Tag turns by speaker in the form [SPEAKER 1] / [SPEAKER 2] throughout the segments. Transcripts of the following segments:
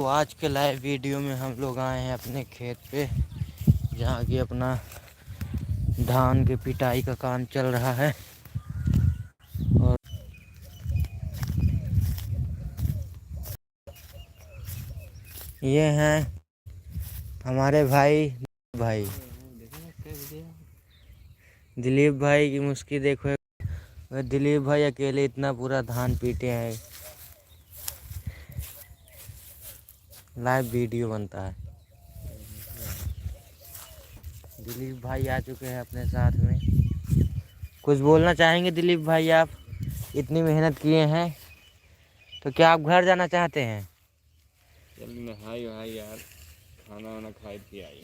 [SPEAKER 1] तो आज के लाइव वीडियो में हम लोग आए हैं अपने खेत पे, जहाँ की अपना धान की पिटाई का काम चल रहा है। और ये हैं हमारे भाई दिलीप भाई की मुस्की देखो। दिलीप भाई अकेले इतना पूरा धान पीटे हैं। लाइव वीडियो बनता है। दिलीप भाई आ चुके हैं अपने साथ में। कुछ बोलना चाहेंगे दिलीप भाई? आप इतनी मेहनत किए हैं तो क्या आप घर जाना चाहते हैं?
[SPEAKER 2] चल नहाई वहाई यार, खाना वाना खाई थी आई।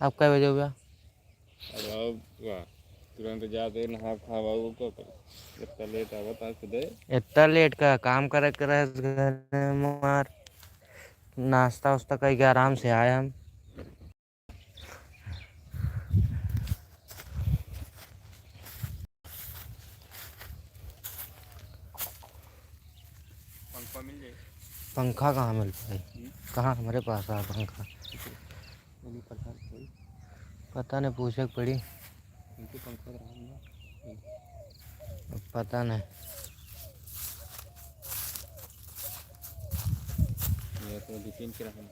[SPEAKER 1] आप कै बजे हुआ?
[SPEAKER 2] अब वाह, तुरंत जाते नहा खा वो क्या कर, इतना लेट आवा था खुदे।
[SPEAKER 1] इतना लेट का काम करे घर में मार नाश्ता वास्ता करके आराम से आए हम।
[SPEAKER 2] पंखा मिल जाए?
[SPEAKER 1] पंखा कहाँ मिल पाए? कहाँ हमारे पास आ पंखा? पता नहीं, पूछे पड़ी।
[SPEAKER 2] पंखा
[SPEAKER 1] पता नहीं।
[SPEAKER 2] तो डिपेंड के रहा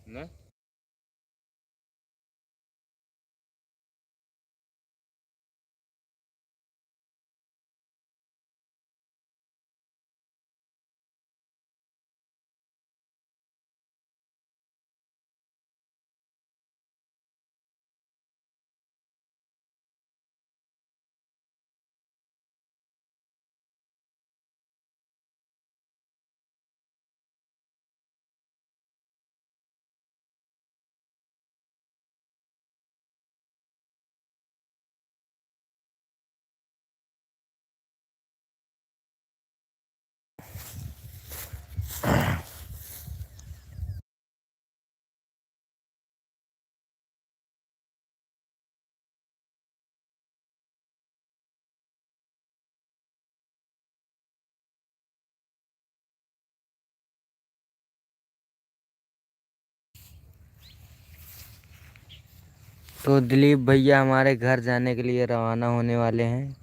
[SPEAKER 2] ना।
[SPEAKER 1] तो दिलीप भैया हमारे घर जाने के लिए रवाना होने वाले हैं।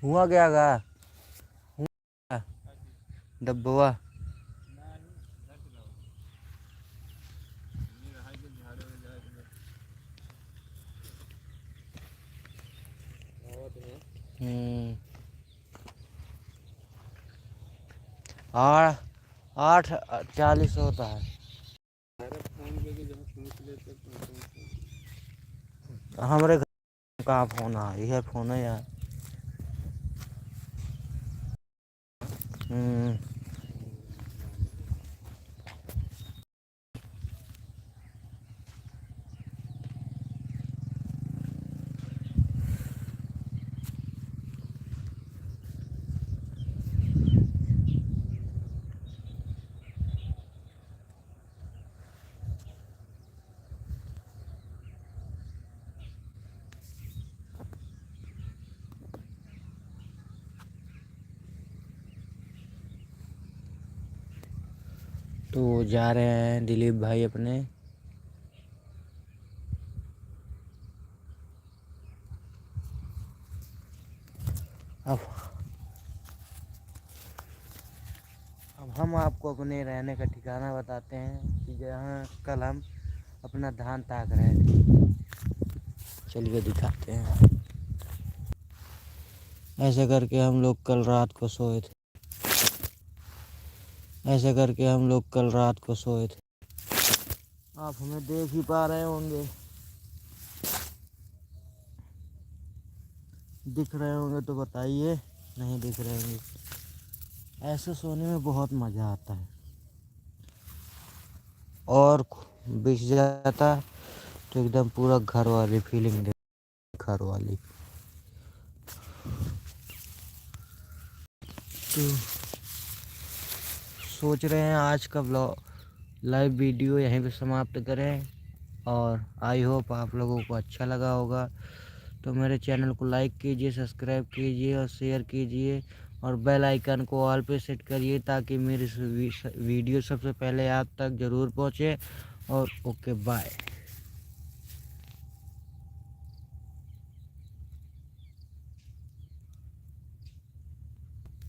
[SPEAKER 1] हुआ क्या गा? डब्बुआ और 8:40 होता है। हमारे घर कहाँ फोन आ रही है? फोन है यार। तो जा रहे हैं दिलीप भाई अपने। अब हम आपको अपने रहने का ठिकाना बताते हैं कि जहाँ कल हम अपना धान ताक रहे थे। चलिए दिखाते हैं। ऐसे करके हम लोग कल रात को सोए थे। ऐसे करके हम लोग कल रात को सोए थे। आप हमें देख ही पा रहे होंगे, दिख रहे होंगे तो बताइए, नहीं दिख रहे होंगे। ऐसे सोने में बहुत मज़ा आता है और बिछ जाता तो एकदम पूरा घर वाली फीलिंग दे। घर वाली तो सोच रहे हैं आज का लाइव वीडियो यहीं पे समाप्त करें, और आई होप आप लोगों को अच्छा लगा होगा। तो मेरे चैनल को लाइक कीजिए, सब्सक्राइब कीजिए और शेयर कीजिए, और बेल आइकन को ऑल पे सेट करिए ताकि मेरी वीडियो सबसे पहले आप तक ज़रूर पहुँचे। और ओके बाय।